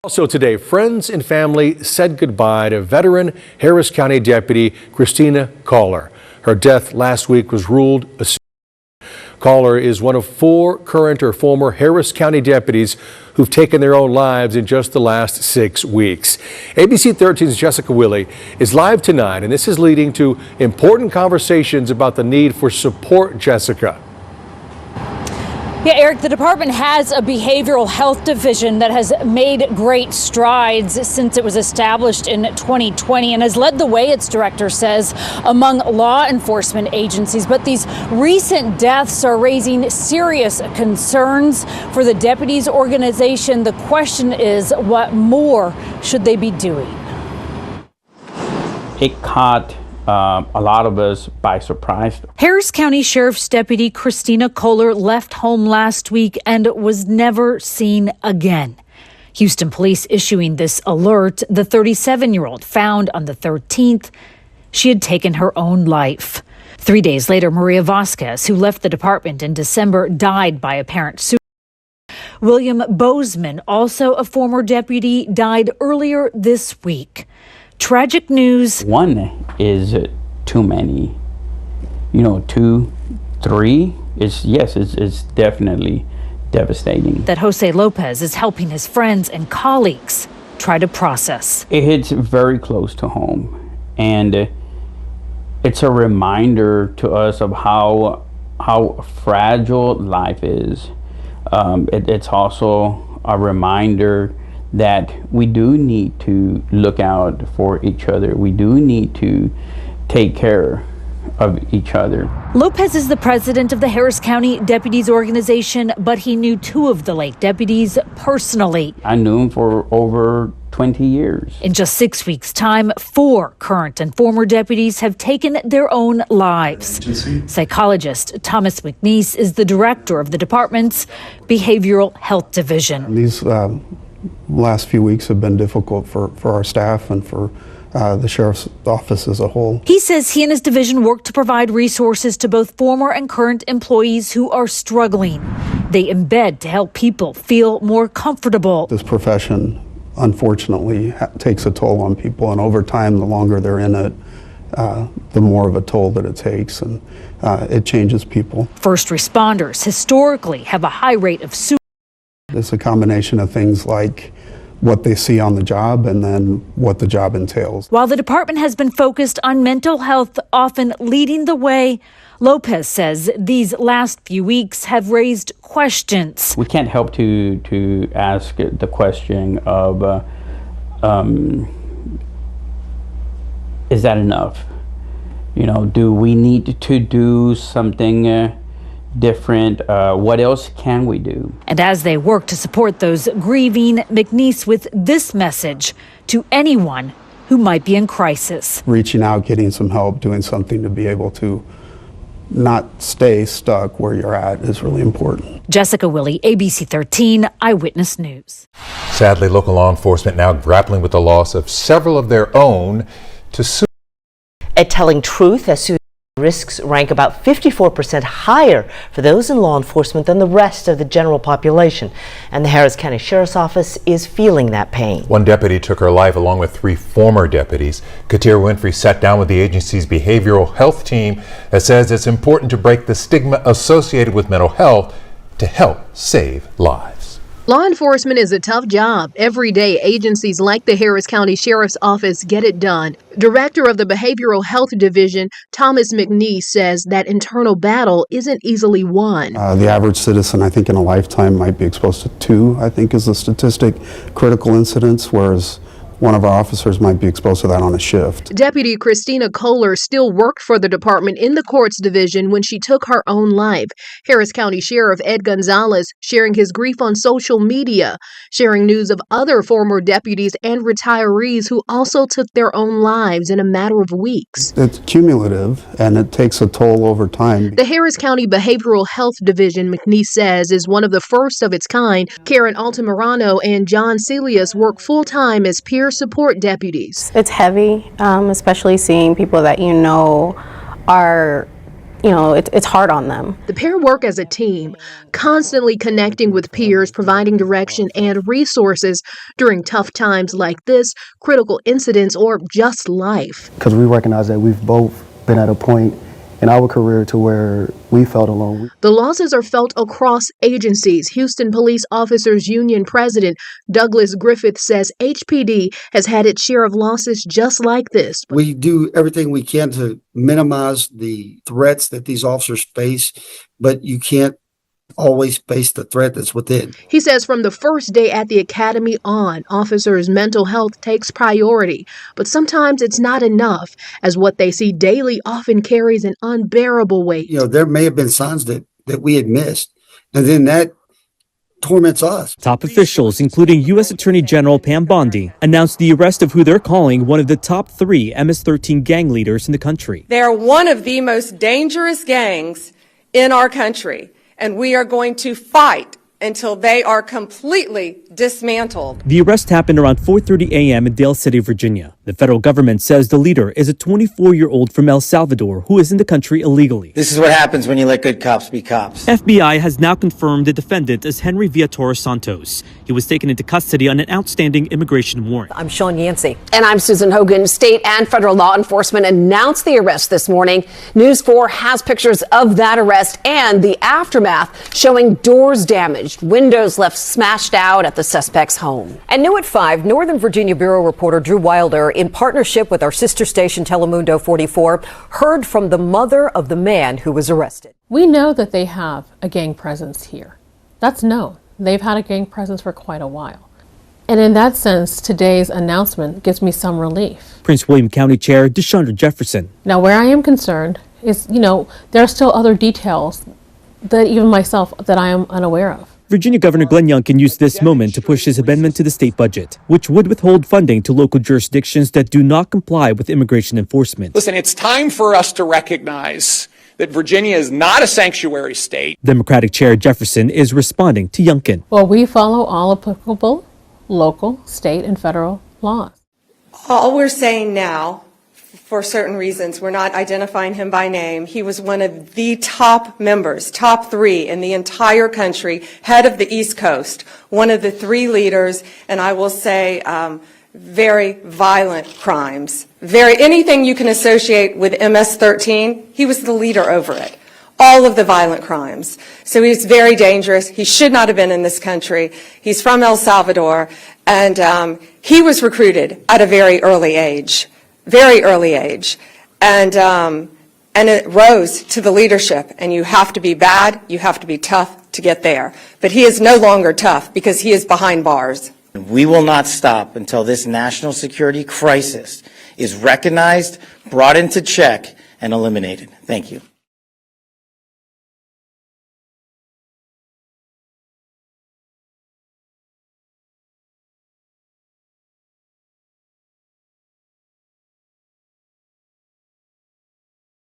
Also today, friends and family said goodbye to veteran Harris County Deputy Christina Kohler. Her death last week was ruled a suicide. Kohler is one of 4 current or former Harris County deputies who've taken their own lives in just the last 6 weeks. ABC 13's Jessica Willey is live tonight, and this is leading to important conversations about the need for support. Jessica. Yeah, Eric, the department has a behavioral health division that has made great strides since it was established in 2020 and has led the way, its director says, among law enforcement agencies. But these recent deaths are raising serious concerns for the deputies organization. The question is, what more should they be doing? It caught a lot of us by surprise. Harris County Sheriff's Deputy Christina Kohler left home last week and was never seen again. Houston police issuing this alert. The 37-year-old found on the 13th. She had taken her own life. 3 days later, Maria Vasquez, who left the department in December, died by apparent suicide. William Bozeman, also a former deputy, died earlier this week. Tragic news. 1 is too many. 2, 3 it's definitely devastating. That Jose Lopez is helping his friends and colleagues try to process. It hits very close to home, and it's a reminder to us of how fragile life is. It's also a reminder that we do need to look out for each other. We do need to take care of each other. Lopez is the president of the Harris County Deputies Organization, but he knew 2 of the late deputies personally. I knew him for over 20 years. In just 6 weeks' time, 4 current and former deputies have taken their own lives. Psychologist Thomas McNeese is the director of the department's Behavioral Health Division. These last few weeks have been difficult for our staff and for the sheriff's office as a whole. He says he and his division work to provide resources to both former and current employees who are struggling. They embed to help people feel more comfortable. This profession, unfortunately, takes a toll on people, and over time, the longer they're in it, the more of a toll that it takes, and it changes people. First responders historically have a high rate of suicide. It's a combination of things like what they see on the job and then what the job entails. While the department has been focused on mental health, often leading the way, Lopez says these last few weeks have raised questions. We can't help to ask the question of, is that enough? Do we need to do something different? What else can we do? And as they work to support those grieving, McNeese with this message to anyone who might be in crisis. Reaching out, getting some help, doing something to be able to not stay stuck where you're at is really important. Jessica Willey, ABC 13 Eyewitness News. Sadly, local law enforcement now grappling with the loss of several of their own to suicide. At Telling Truth, as suicide risks rank about 54% higher for those in law enforcement than the rest of the general population. And the Harris County Sheriff's Office is feeling that pain. 1 deputy took her life along with 3 former deputies. Katia Winfrey sat down with the agency's behavioral health team that says it's important to break the stigma associated with mental health to help save lives. Law enforcement is a tough job. Every day, agencies like the Harris County Sheriff's Office get it done. Director of the Behavioral Health Division, Thomas McNeese, says that internal battle isn't easily won. The average citizen, I think, in a lifetime might be exposed to 2, I think is the statistic, critical incidents, whereas one of our officers might be exposed to that on a shift. Deputy Christina Kohler still worked for the department in the courts division when she took her own life. Harris County Sheriff Ed Gonzalez sharing his grief on social media, sharing news of other former deputies and retirees who also took their own lives in a matter of weeks. It's cumulative and it takes a toll over time. The Harris County Behavioral Health Division, McNeese says, is one of the first of its kind. Karen Altamirano and John Celius work full-time as peer support deputies. It's heavy, especially seeing people that are it's hard on them. The pair work as a team, constantly connecting with peers, providing direction and resources during tough times like this, critical incidents, or just life. Because we recognize that we've both been at a point in our career to where we felt alone. The losses are felt across agencies. Houston Police Officers Union President Douglas Griffith says HPD has had its share of losses just like this. We do everything we can to minimize the threats that these officers face, but you can't always face the threat that's within. He says from the first day at the academy on, officers' mental health takes priority, but sometimes it's not enough, as what they see daily often carries an unbearable weight. There may have been signs that we had missed, and then that torments us. Top officials, including U.S. Attorney General Pam Bondi, announced the arrest of who they're calling one of the top 3 MS-13 gang leaders in the country. They are one of the most dangerous gangs in our country, and we are going to fight until they are completely dismantled. The arrest happened around 4:30 a.m. in Dale City, Virginia. The federal government says the leader is a 24-year-old from El Salvador who is in the country illegally. This is what happens when you let good cops be cops. FBI has now confirmed the defendant as Henry Villator Santos. He was taken into custody on an outstanding immigration warrant. I'm Sean Yancey. And I'm Susan Hogan. State and federal law enforcement announced the arrest this morning. News 4 has pictures of that arrest and the aftermath, showing doors damaged, windows left smashed out at the suspect's home. And new at 5, Northern Virginia Bureau reporter Drew Wilder, in partnership with our sister station Telemundo 44, heard from the mother of the man who was arrested. We know that they have a gang presence here. That's known. They've had a gang presence for quite a while. And in that sense, today's announcement gives me some relief. Prince William County Chair Deshandra Jefferson. Now, where I am concerned is, there are still other details that even myself that I am unaware of. Virginia Governor Glenn Youngkin used this moment to push his amendment to the state budget, which would withhold funding to local jurisdictions that do not comply with immigration enforcement. Listen, it's time for us to recognize that Virginia is not a sanctuary state. Democratic Chair Jefferson is responding to Youngkin. Well, we follow all applicable local, state, and federal laws. All we're saying now, for certain reasons, we're not identifying him by name. He was one of the top members, top 3 in the entire country, head of the East Coast, one of the 3 leaders, and I will say very violent crimes. Anything you can associate with MS-13, he was the leader over it. All of the violent crimes. So he's very dangerous. He should not have been in this country. He's from El Salvador, and he was recruited at a very early age. And it rose to the leadership, and you have to be bad, you have to be tough to get there. But he is no longer tough because he is behind bars. We will not stop until this national security crisis is recognized, brought into check, and eliminated. Thank you.